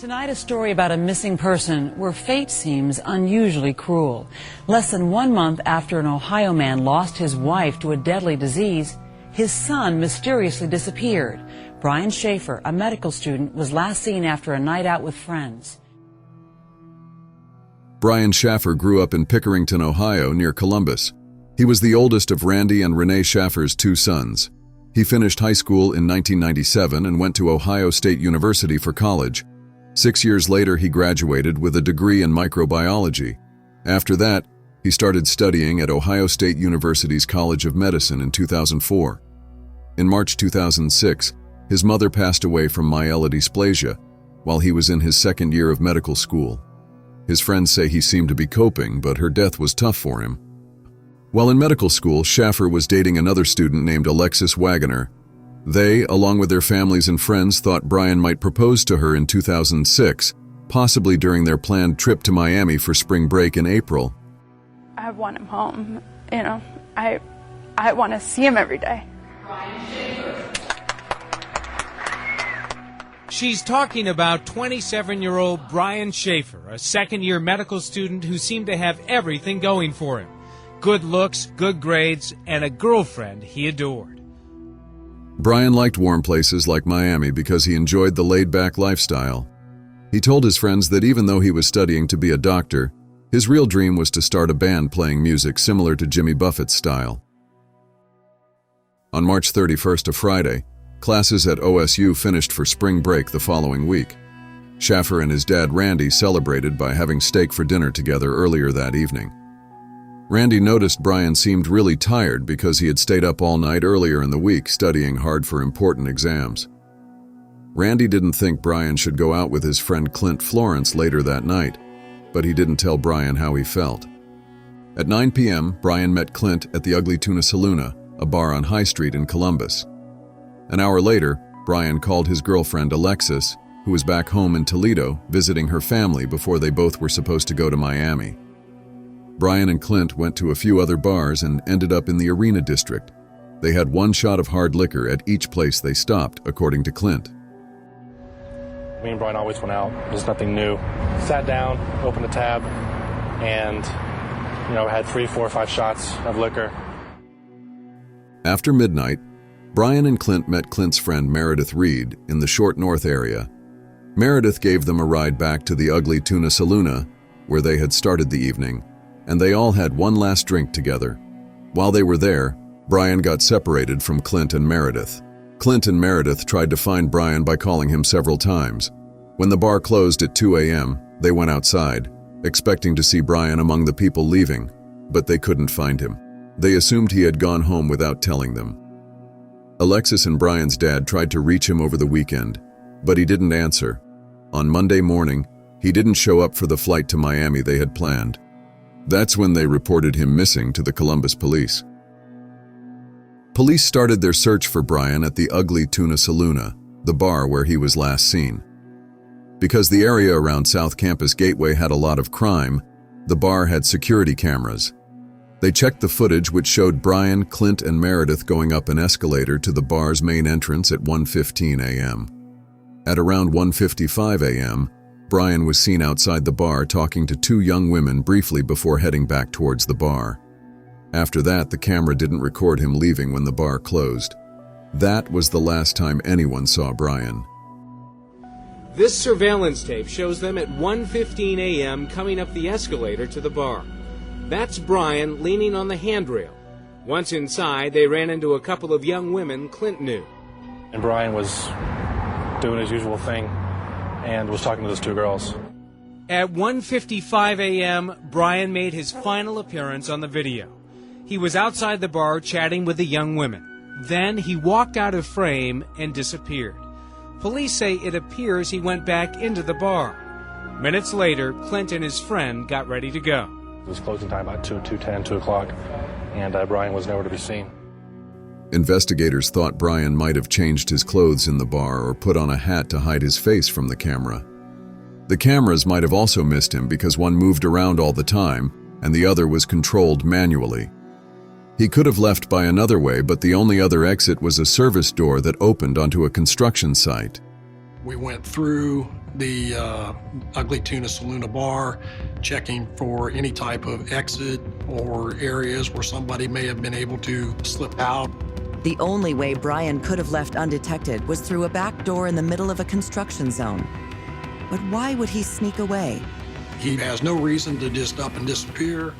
Tonight, a story about a missing person where fate seems unusually cruel. Less than 1 month after an Ohio man lost his wife to a deadly disease, his son mysteriously disappeared. Brian Shaffer, a medical student, was last seen after a night out with friends. Brian Shaffer grew up in Pickerington, Ohio, near Columbus. He was the oldest of Randy and Renee Shaffer's 2 sons. He finished high school in 1997 and went to Ohio State University for college. 6 years later, he graduated with a degree in microbiology. After that, he started studying at Ohio State University's College of Medicine in 2004. In March 2006, his mother passed away from myelodysplasia while he was in his 2nd year of medical school. His friends say he seemed to be coping, but her death was tough for him. While in medical school, Shaffer was dating another student named Alexis Wagoner. They, along with their families and friends, thought Brian might propose to her in 2006, possibly during their planned trip to Miami for spring break in April. I want him home. I want to see him every day. She's talking about 27-year-old Brian Shaffer, a 2nd-year medical student who seemed to have everything going for him. Good looks, good grades, and a girlfriend he adored. Brian liked warm places like Miami because he enjoyed the laid-back lifestyle. He told his friends that even though he was studying to be a doctor, his real dream was to start a band playing music similar to Jimmy Buffett's style. On March 31st, a Friday, classes at OSU finished for spring break the following week. Shaffer and his dad Randy celebrated by having steak for dinner together earlier that evening. Randy noticed Brian seemed really tired because he had stayed up all night earlier in the week studying hard for important exams. Randy didn't think Brian should go out with his friend Clint Florence later that night, but he didn't tell Brian how he felt. At 9 p.m., Brian met Clint at the Ugly Tuna Saloona, a bar on High Street in Columbus. An hour later, Brian called his girlfriend Alexis, who was back home in Toledo, visiting her family before they both were supposed to go to Miami. Brian and Clint went to a few other bars and ended up in the Arena District. They had 1 shot of hard liquor at each place they stopped, according to Clint. Me and Brian always went out. There's nothing new. Sat down, opened a tab, and, had 3, 4, 5 shots of liquor. After midnight, Brian and Clint met Clint's friend Meredith Reed in the Short North area. Meredith gave them a ride back to the Ugly Tuna Saloona, where they had started the evening, and they all had one last drink together. While they were there, Brian got separated from Clint and Meredith. Clint and Meredith tried to find Brian by calling him several times. When the bar closed at 2 a.m., they went outside, expecting to see Brian among the people leaving, but they couldn't find him. They assumed he had gone home without telling them. Alexis and Brian's dad tried to reach him over the weekend, but he didn't answer. On Monday morning, he didn't show up for the flight to Miami they had planned. That's when they reported him missing to the Columbus police. Police started their search for Brian at the Ugly Tuna Saloona, the bar where he was last seen. Because the area around South Campus Gateway had a lot of crime, the bar had security cameras. They checked the footage which showed Brian, Clint, and Meredith going up an escalator to the bar's main entrance at 1:15 a.m. At around 1:55 a.m., Brian was seen outside the bar talking to 2 young women briefly before heading back towards the bar. After that, the camera didn't record him leaving when the bar closed. That was the last time anyone saw Brian. This surveillance tape shows them at 1:15 a.m. coming up the escalator to the bar. That's Brian leaning on the handrail. Once inside, they ran into a couple of young women Clint knew. And Brian was doing his usual thing and was talking to those 2 girls. At 1:55 a.m., Brian made his final appearance on the video. He was outside the bar chatting with the young women. Then he walked out of frame and disappeared. Police say it appears he went back into the bar. Minutes later, Clint and his friend got ready to go. It was closing time about 2:10, 2 o'clock, and Brian was nowhere to be seen. Investigators thought Brian might have changed his clothes in the bar or put on a hat to hide his face from the camera. The cameras might have also missed him because one moved around all the time and the other was controlled manually. He could have left by another way, but the only other exit was a service door that opened onto a construction site. We went through the Ugly Tuna Saloona bar, checking for any type of exit or areas where somebody may have been able to slip out. The only way Brian could have left undetected was through a back door in the middle of a construction zone. But why would he sneak away? He has no reason to just up and disappear.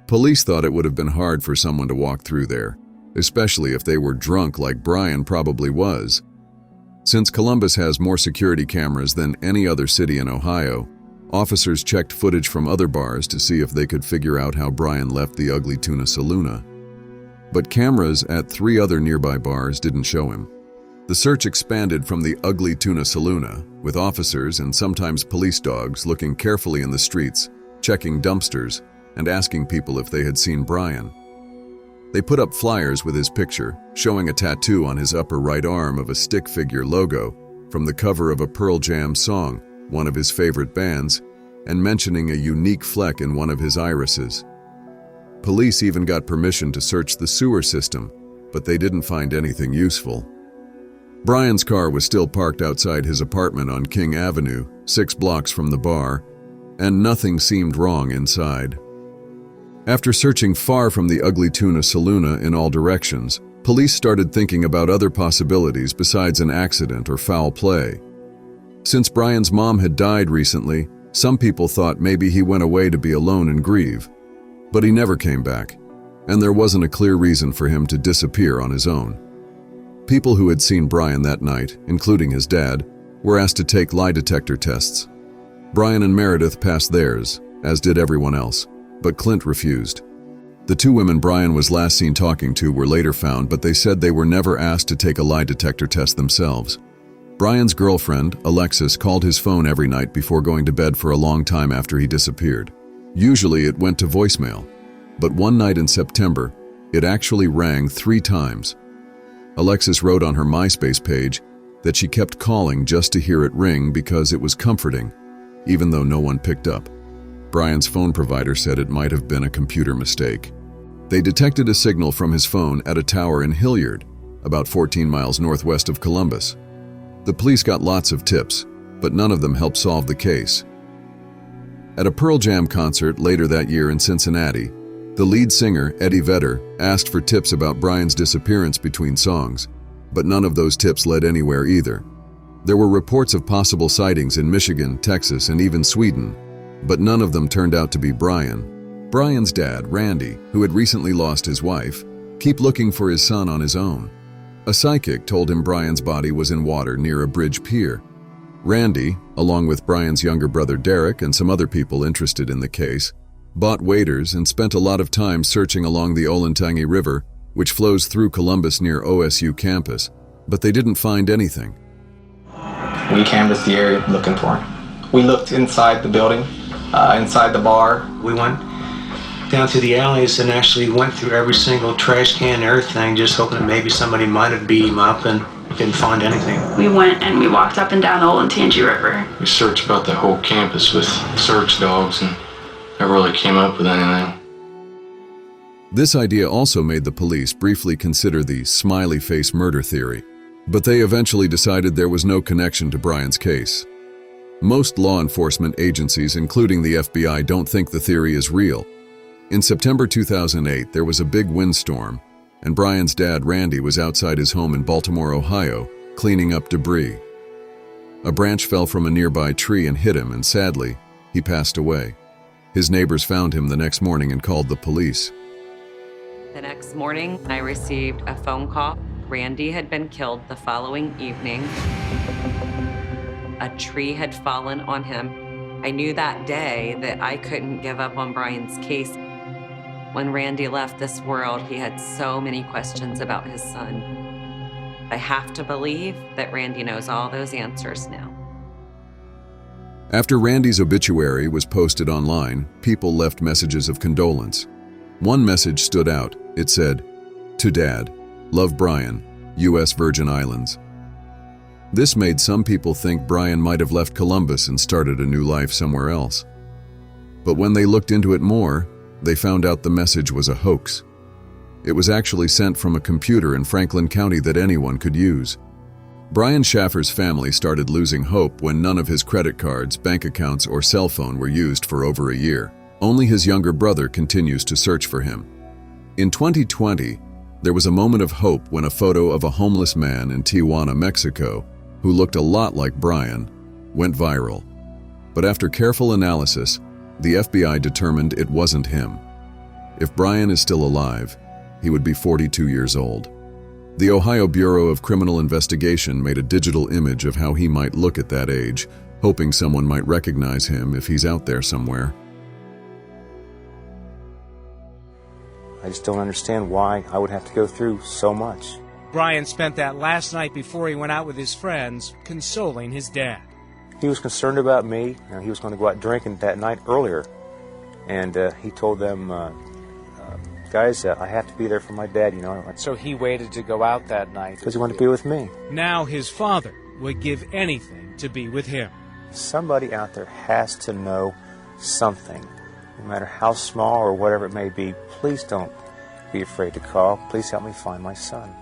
Police thought it would have been hard for someone to walk through there, especially if they were drunk like Brian probably was. Since Columbus has more security cameras than any other city in Ohio, officers checked footage from other bars to see if they could figure out how Brian left the Ugly Tuna Saloona. But cameras at 3 other nearby bars didn't show him. The search expanded from the Ugly Tuna Saloona, with officers and sometimes police dogs looking carefully in the streets, checking dumpsters, and asking people if they had seen Brian. They put up flyers with his picture, showing a tattoo on his upper right arm of a stick figure logo from the cover of a Pearl Jam song, one of his favorite bands, and mentioning a unique fleck in one of his irises. Police even got permission to search the sewer system, but they didn't find anything useful. Brian's car was still parked outside his apartment on King Avenue, 6 blocks from the bar, and nothing seemed wrong inside. After searching far from the Ugly Tuna Saloona in all directions, police started thinking about other possibilities besides an accident or foul play. Since Brian's mom had died recently, some people thought maybe he went away to be alone and grieve. But he never came back, and there wasn't a clear reason for him to disappear on his own. People who had seen Brian that night, including his dad, were asked to take lie detector tests. Brian and Meredith passed theirs, as did everyone else. But Clint refused. The 2 women Brian was last seen talking to were later found, but they said they were never asked to take a lie detector test themselves. Brian's girlfriend, Alexis, called his phone every night before going to bed for a long time after he disappeared. Usually it went to voicemail, but one night in September, it actually rang 3 times. Alexis wrote on her MySpace page that she kept calling just to hear it ring because it was comforting, even though no one picked up. Brian's phone provider said it might have been a computer mistake. They detected a signal from his phone at a tower in Hilliard, about 14 miles northwest of Columbus. The police got lots of tips, but none of them helped solve the case. At a Pearl Jam concert later that year in Cincinnati, the lead singer, Eddie Vedder, asked for tips about Brian's disappearance between songs, but none of those tips led anywhere either. There were reports of possible sightings in Michigan, Texas, and even Sweden, but none of them turned out to be Brian. Brian's dad, Randy, who had recently lost his wife, kept looking for his son on his own. A psychic told him Brian's body was in water near a bridge pier. Randy, along with Brian's younger brother Derek and some other people interested in the case, bought waders and spent a lot of time searching along the Olentangy River, which flows through Columbus near OSU campus, but they didn't find anything. We canvassed the area looking for him. We looked inside the building, inside the bar. We went down through the alleys and actually went through every single trash can and everything, just hoping that maybe somebody might have beat him up, and didn't find anything. We went and we walked up and down Olentangy River. We searched about the whole campus with search dogs and never really came up with anything. This idea also made the police briefly consider the smiley face murder theory, but they eventually decided there was no connection to Brian's case. Most law enforcement agencies, including the FBI, don't think the theory is real. In September 2008, there was a big windstorm, and Brian's dad, Randy, was outside his home in Baltimore, Ohio, cleaning up debris. A branch fell from a nearby tree and hit him, and sadly, he passed away. His neighbors found him the next morning and called the police. The next morning, I received a phone call. Randy had been killed the following evening. A tree had fallen on him. I knew that day that I couldn't give up on Brian's case. When Randy left this world, he had so many questions about his son. I have to believe that Randy knows all those answers now. After Randy's obituary was posted online, people left messages of condolence. One message stood out. It said, "To Dad, love Brian, U.S. Virgin Islands." This made some people think Brian might have left Columbus and started a new life somewhere else. But when they looked into it more, they found out the message was a hoax. It was actually sent from a computer in Franklin County that anyone could use. Brian Shaffer's family started losing hope when none of his credit cards, bank accounts, or cell phone were used for over a year. Only his younger brother continues to search for him. In 2020, there was a moment of hope when a photo of a homeless man in Tijuana, Mexico, who looked a lot like Brian, went viral. But after careful analysis, the FBI determined it wasn't him. If Brian is still alive, he would be 42 years old. The Ohio Bureau of Criminal Investigation made a digital image of how he might look at that age, hoping someone might recognize him if he's out there somewhere. I just don't understand why I would have to go through so much. Brian spent that last night before he went out with his friends, consoling his dad. He was concerned about me. He was going to go out drinking that night earlier. And he told them, guys, I have to be there for my dad, So he waited to go out that night? Because he wanted to be with me. Now his father would give anything to be with him. Somebody out there has to know something. No matter how small or whatever it may be, please don't be afraid to call. Please help me find my son.